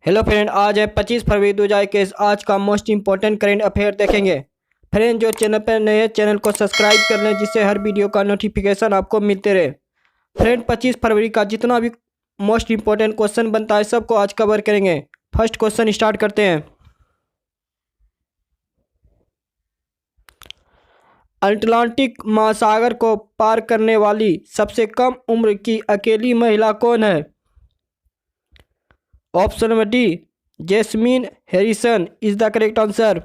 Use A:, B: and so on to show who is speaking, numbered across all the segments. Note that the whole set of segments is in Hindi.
A: हेलो फ्रेंड, आज है 25 फरवरी 2021। आज का मोस्ट इंपॉर्टेंट करेंट अफेयर देखेंगे। फ्रेंड, जो चैनल पर नए हैं, चैनल को सब्सक्राइब कर लें जिससे हर वीडियो का नोटिफिकेशन आपको मिलते रहे। फ्रेंड, 25 फरवरी का जितना भी मोस्ट इंपॉर्टेंट क्वेश्चन बनता है सबको आज कवर करेंगे। फर्स्ट क्वेश्चन स्टार्ट करते हैं। अटलांटिक महासागर को पार करने वाली सबसे कम उम्र की अकेली महिला कौन है? Option number D, jasmine Harrison is the correct answer.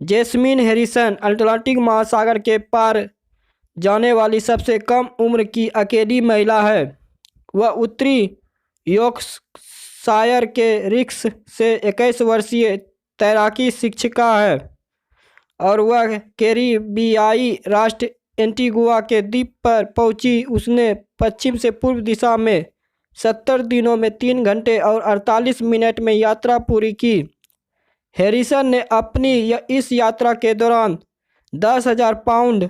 A: Jasmine Harrison Atlantic महासागर के पार जाने वाली सबसे कम उम्र की अकेली महिला है। वह उत्तरी यॉर्कशायर के रिक्स से 21 वर्षीय तैराकी शिक्षिका है और वह कैरिबियाई राष्ट्र एंटीगुआ के द्वीप पर पहुंची। उसने पश्चिम से पूर्व दिशा में 70 दिनों में 3 घंटे और 48 मिनट में यात्रा पूरी की। हैरिसन ने अपनी इस यात्रा के दौरान 10,000 पाउंड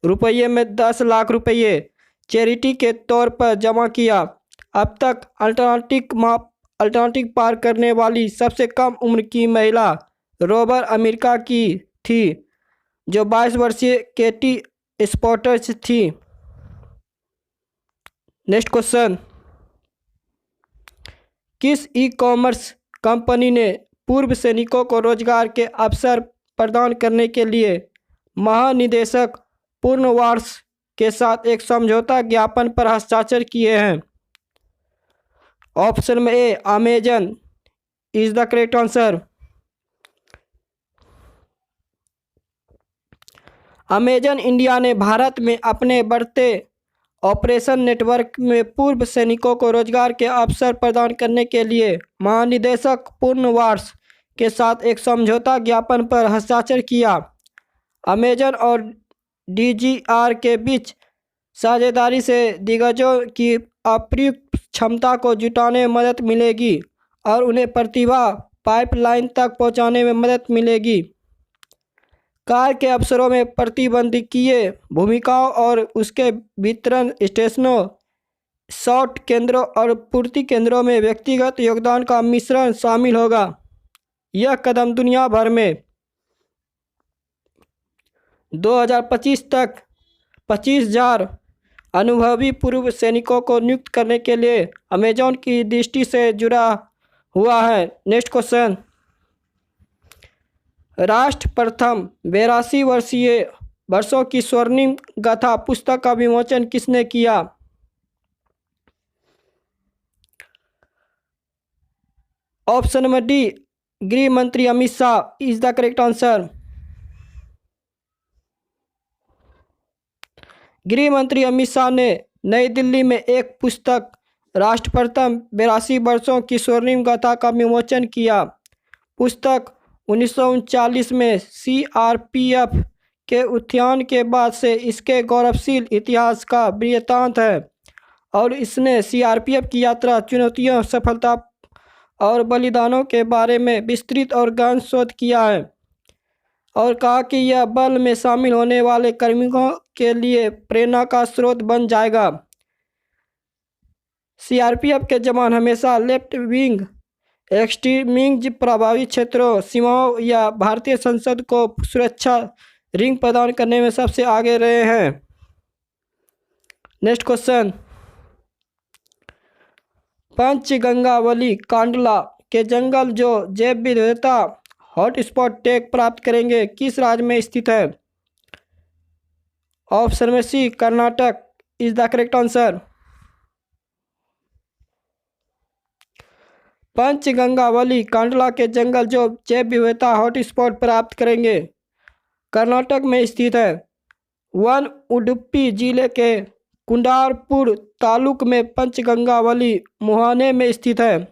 A: रुपये में 10 लाख रुपये चैरिटी के तौर पर जमा किया। अब तक अटलांटिक पार करने वाली सबसे कम उम्र की महिला रोवर अमेरिका की थी, जो 22 वर्षीय केटी स्पोर्टर्स थी। नेक्स्ट क्वेश्चन, किस ई कॉमर्स कंपनी ने पूर्व सैनिकों को रोजगार के अवसर प्रदान करने के लिए महानिदेशक पूर्णवास के साथ एक समझौता ज्ञापन पर हस्ताक्षर किए हैं? ऑप्शन में A, Amazon is the correct answer. Amazon India ने भारत में अपने बढ़ते ऑपरेशन नेटवर्क में पूर्व सैनिकों को रोजगार के अवसर प्रदान करने के लिए महानिदेशक पूर्णवास के साथ एक समझौता ज्ञापन पर हस्ताक्षर किया। अमेजन और डीजीआर के बीच साझेदारी से दिग्गजों की अप्रयुक्त क्षमता को जुटाने में मदद मिलेगी और उन्हें प्रतिभा पाइपलाइन तक पहुंचाने में मदद मिलेगी। कार्य के अवसरों में प्रतिबंधकीय भूमिकाओं और उसके वितरण स्टेशनों, शॉर्ट केंद्रों और पूर्ति केंद्रों में व्यक्तिगत योगदान का मिश्रण शामिल होगा। यह कदम दुनिया भर में 2025 तक 25,000 अनुभवी पूर्व सैनिकों को नियुक्त करने के लिए अमेजॉन की दृष्टि से जुड़ा हुआ है। नेक्स्ट क्वेश्चन, राष्ट्र प्रथम 82 वर्षों की स्वर्णिम गाथा पुस्तक का विमोचन किसने किया? ऑप्शन नंबर डी, गृह मंत्री Amit Shah is the correct answer. गृह मंत्री अमित शाह ने नई दिल्ली में एक पुस्तक राष्ट्र प्रथम 82 वर्षों की स्वर्णिम गाथा का विमोचन किया। पुस्तक 1939 में सीआरपीएफ के उत्थान के बाद से इसके गौरवशील इतिहास का वृत्तांत है और इसने सीआरपीएफ की यात्रा, चुनौतियों, सफलता और बलिदानों के बारे में विस्तृत और गहन शोध किया है और कहा कि यह बल में शामिल होने वाले कर्मियों के लिए प्रेरणा का स्रोत बन जाएगा। सीआरपीएफ के जवान हमेशा लेफ्ट विंग एक्सट्रीमिज्म प्रभावित क्षेत्रों, सीमाओं या भारतीय संसद को सुरक्षा रिंग प्रदान करने में सबसे आगे रहे हैं। नेक्स्ट क्वेश्चन, पंचगंगावली कांडला के जंगल जो जैव विविधता हॉटस्पॉट टैग प्राप्त करेंगे किस राज्य में स्थित है? ऑप्शन में C, Karnataka is the correct answer. Panchgangavali Kandla के जंगल जो जैव विविधता हॉटस्पॉट प्राप्त करेंगे कर्नाटक में स्थित है। वन उडुपी जिले के कुंडारपुर तालुक में पंचगंगावली मुहाने में स्थित है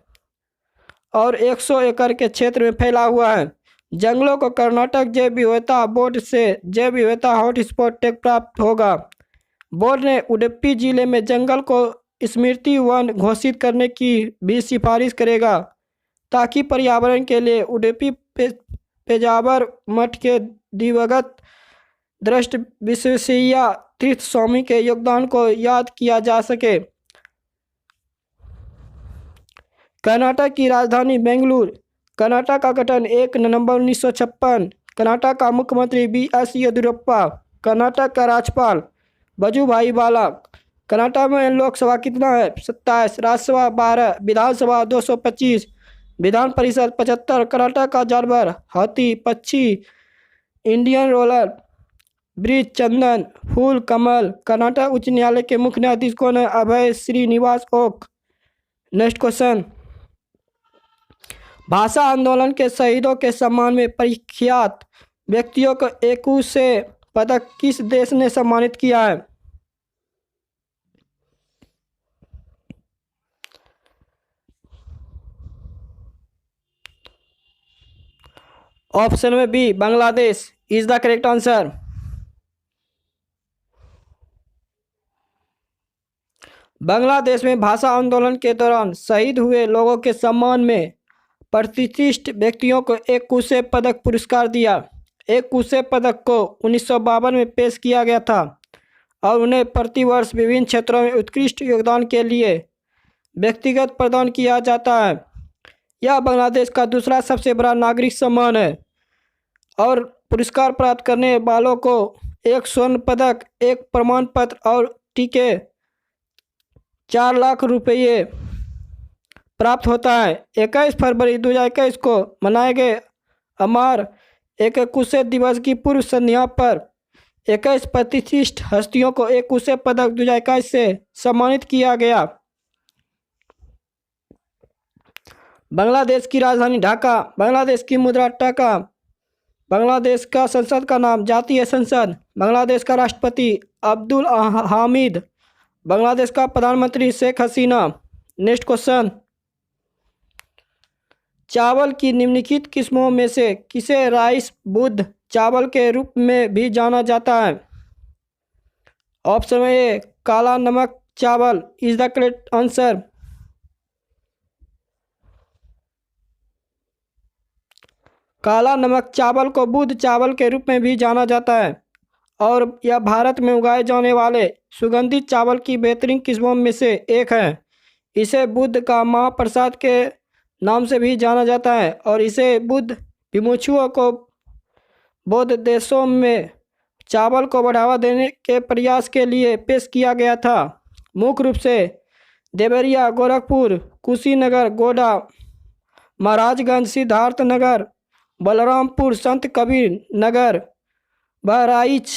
A: और 100 एकड़ के क्षेत्र में फैला हुआ है। जंगलों को कर्नाटक जैव विविधता बोर्ड से जैव विविधता हॉटस्पॉट टैग प्राप्त होगा। बोर्ड ने उडुपी जिले में जंगल को स्मृति वन घोषित करने की भी सिफारिश करेगा ताकि पर्यावरण के लिए उडुपी पेजावर मठ के दिवंगत दृष्ट विश्वेश्वरैया तीर्थ स्वामी के योगदान को याद किया जा सके। कर्नाटक की राजधानी बेंगलुरु। कर्नाटक का गठन 1 नवंबर 1956। कर्नाटक का मुख्यमंत्री BS येदियुरप्पा। कर्नाटक का राज्यपाल वजुभाई वाला। कर्नाटक में लोकसभा कितना है? 27, राज्यसभा 12, विधानसभा 225, विधान परिषद 75। कर्नाटक का जानवर हाथी, पक्षी इंडियन रोलर, ब्रिज चंदन, फूल कमल। कर्नाटक उच्च न्यायालय के मुख्य न्यायाधीश कौन है? अभय श्रीनिवास ओक। नेक्स्ट क्वेश्चन, भाषा आंदोलन के शहीदों के सम्मान में प्रख्यात व्यक्तियों को एकुशे पदक किस देश ने सम्मानित किया है? ऑप्शन में B, Bangladesh is the correct answer. Bangladesh में भाषा आंदोलन के दौरान शहीद हुए लोगों के सम्मान में प्रतिष्ठित व्यक्तियों को एकुशे पदक पुरस्कार दिया। एकुशे पदक को 1952 में पेश किया गया था और उन्हें प्रतिवर्ष विभिन्न क्षेत्रों में उत्कृष्ट योगदान के लिए व्यक्तिगत प्रदान किया जाता है। यह बांग्लादेश का दूसरा सबसे बड़ा नागरिक सम्मान है और पुरस्कार प्राप्त करने वालों को एक स्वर्ण पदक, एक प्रमाण पत्र और टीके 4 लाख रुपये प्राप्त होता है। 21 फरवरी 2021 को मनाए गए अमर एकुशे दिवस की पूर्व संध्या पर 21 प्रतिष्ठित हस्तियों को एकुशे पदक 2021 से सम्मानित किया गया। बांग्लादेश की राजधानी ढाका। बांग्लादेश की मुद्रा टका। बांग्लादेश का संसद का नाम जातीय संसद। बांग्लादेश का राष्ट्रपति अब्दुल हामिद। बांग्लादेश का प्रधानमंत्री शेख हसीना। नेक्स्ट क्वेश्चन, चावल की निम्नलिखित किस्मों में से किसे राइस बुद्ध चावल के रूप में भी जाना जाता है? ऑप्शन ए, काला नमक चावल इज द करेक्ट आंसर। काला नमक चावल को बुद्ध चावल के रूप में भी जाना जाता है और यह भारत में उगाए जाने वाले सुगंधित चावल की बेहतरीन किस्मों में से एक है। इसे बुद्ध का महाप्रसाद के नाम से भी जाना जाता है और इसे बुद्ध भिक्षुओं को बौद्ध देशों में चावल को बढ़ावा देने के प्रयास के लिए पेश किया गया था। मुख्य रूप से देवरिया, गोरखपुर, कुशीनगर, गोड्डा, महाराजगंज, सिद्धार्थनगर, बलरामपुर, संत कबीर नगर, बहराइच,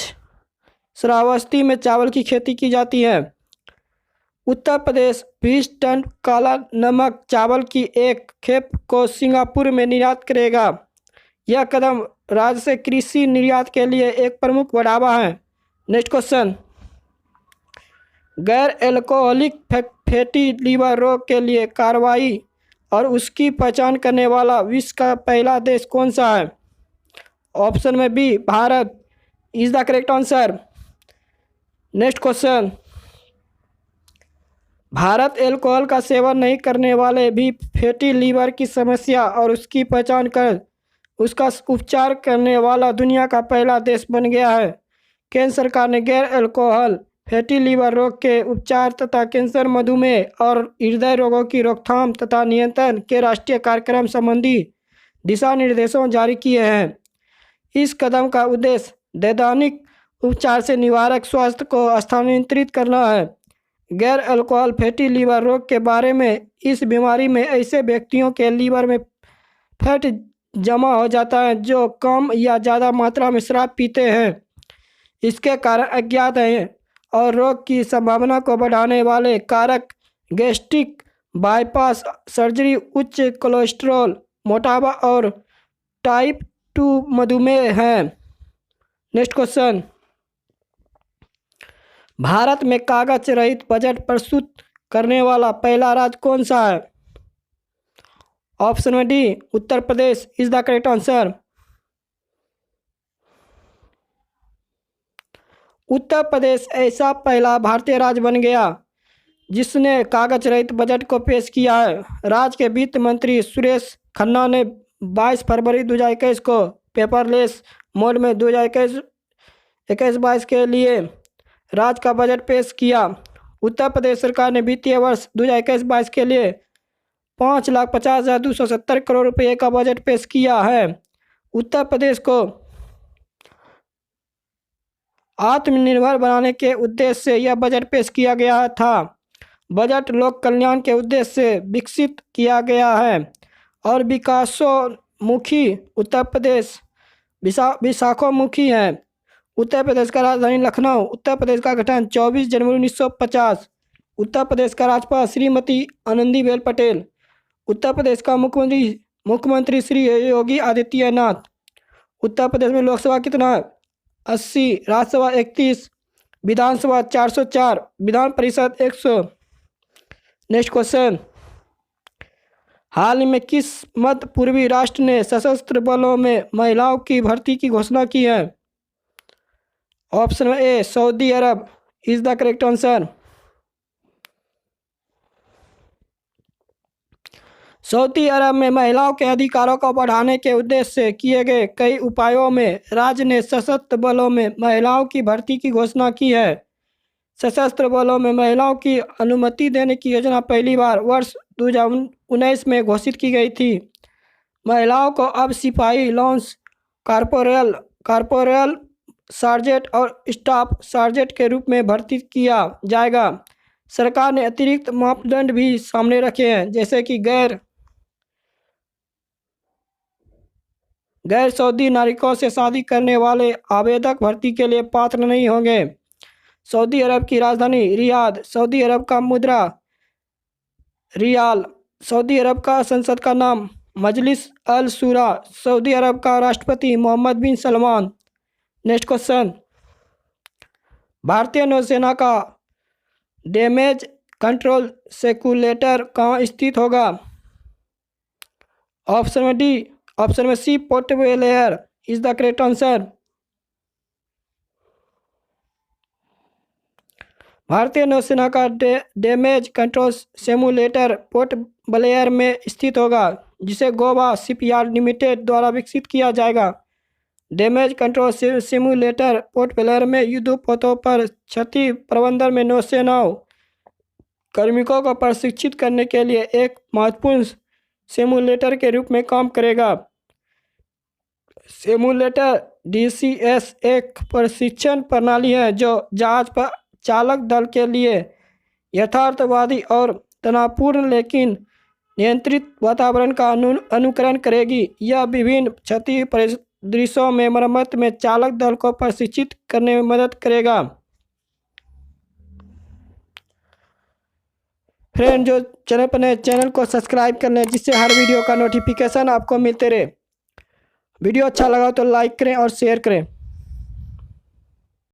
A: श्रावस्ती में चावल की खेती की जाती है। उत्तर प्रदेश 20 टन काला नमक चावल की एक खेप को सिंगापुर में निर्यात करेगा। यह कदम राज्य से कृषि निर्यात के लिए एक प्रमुख बढ़ावा है। नेक्स्ट क्वेश्चन, गैर एल्कोहलिक फैटी लीवर रोग के लिए कार्रवाई और उसकी पहचान करने वाला विश्व का पहला देश कौन सा है? ऑप्शन में B, Bharat is the correct answer. Next question, Bharat alcohol का सेवन नहीं करने वाले भी फैटी लीवर की समस्या और उसकी पहचान कर उसका उपचार करने वाला दुनिया का पहला देश बन गया है। केंद्र सरकार ने गैर अल्कोहल फैटी लीवर रोग के उपचार तथा कैंसर, मधुमेह और हृदय रोगों की रोकथाम तथा नियंत्रण के राष्ट्रीय कार्यक्रम संबंधी दिशा निर्देशों जारी किए हैं। इस कदम का उद्देश्य दैनिक उपचार से निवारक स्वास्थ्य को स्थानांतरित करना है। गैर अल्कोहल फैटी लीवर रोग के बारे में, इस बीमारी में ऐसे व्यक्तियों के लीवर में फैट जमा हो जाता है जो कम या ज़्यादा मात्रा में शराब पीते हैं। इसके कारण अज्ञात हैं और रोग की संभावना को बढ़ाने वाले कारक गैस्ट्रिक बाईपास सर्जरी, उच्च कोलेस्ट्रॉल, मोटापा और टाइप 2 मधुमेह हैं। नेक्स्ट क्वेश्चन, भारत में कागज रहित बजट प्रस्तुत करने वाला पहला राज्य कौन सा है? ऑप्शन में D, Uttar Pradesh is the correct answer. Uttar Pradesh ऐसा पहला भारतीय राज्य बन गया जिसने कागज रहित बजट को पेश किया है। राज्य के वित्त मंत्री सुरेश खन्ना ने 22 फरवरी 2021 को पेपरलेस मोड में 2021 2021-22 के लिए राज्य का बजट पेश किया। उत्तर प्रदेश सरकार ने वित्तीय वर्ष 2021-22 के लिए 5,50,270 करोड़ रुपये का बजट पेश किया है। उत्तर प्रदेश को आत्मनिर्भर बनाने के उद्देश्य से यह बजट पेश किया गया था। बजट लोक कल्याण के उद्देश्य से विकसित किया गया है और विकासोन्मुखी उत्तर प्रदेश विशाखोन्मुखी है। उत्तर प्रदेश का राजधानी लखनऊ। उत्तर प्रदेश का गठन 24 जनवरी 1950। उत्तर प्रदेश का राज्यपाल श्रीमती आनंदीबेन पटेल। उत्तर प्रदेश का मुख्यमंत्री श्री योगी आदित्यनाथ। उत्तर प्रदेश में लोकसभा कितना है? 80, राज्यसभा 31, विधानसभा 404, विधान परिषद 100। नेक्स्ट क्वेश्चन, हाल ही में किस मध्य पूर्वी राष्ट्र ने सशस्त्र बलों में महिलाओं की भर्ती की घोषणा की है? Option A Saudi Arabia is the correct answer. Saudi Arabia में महिलाओं के अधिकारों को बढ़ाने के उद्देश्य से किए गए कई उपायों में राज्य ने सशस्त्र बलों में महिलाओं की भर्ती की घोषणा की है। सशस्त्र बलों में महिलाओं की अनुमति देने की योजना पहली बार वर्ष 2019 में घोषित की गई थी। महिलाओं को अब सिपाही, लॉन्स कॉर्पोरल, सार्जेंट और स्टाफ सार्जेंट के रूप में भर्ती किया जाएगा। सरकार ने अतिरिक्त मापदंड भी सामने रखे हैं, जैसे कि गैर सऊदी नागरिकों से शादी करने वाले आवेदक भर्ती के लिए पात्र नहीं होंगे। सऊदी अरब की राजधानी रियाद। सऊदी अरब का मुद्रा रियाल। सऊदी अरब का संसद का नाम मजलिस अल शूरा। सऊदी अरब का राष्ट्रपति मोहम्मद बिन सलमान। नेक्स्ट क्वेश्चन, भारतीय नौसेना का डैमेज कंट्रोल सेक्यूलेटर कहाँ स्थित होगा? ऑप्शन में C Port Blair is the correct answer. भारतीय नौसेना का damage control simulator Port Blair में स्थित होगा, जिसे गोवा शिपयार्ड लिमिटेड द्वारा विकसित किया जाएगा। Damage control simulator Port Blair में युद्धपोतों पर क्षति प्रबंधन में नौसेनाओं कार्मिकों को प्रशिक्षित करने के लिए एक महत्वपूर्ण सिमुलेटर के रूप में काम करेगा। सिमुलेटर DCS एक प्रशिक्षण प्रणाली है जो जहाज पर चालक दल के लिए यथार्थवादी और तनावपूर्ण लेकिन नियंत्रित वातावरण का अनुकरण करेगी। यह विभिन्न क्षति परिदृश्यों में मरम्मत में चालक दल को प्रशिक्षित करने में मदद करेगा। फ्रेंड, जो चैनल पर नए, चैनल को सब्सक्राइब कर लें, जिससे हर वीडियो का नोटिफिकेशन आपको मिलते रहे। वीडियो अच्छा लगा तो लाइक करें और शेयर करें।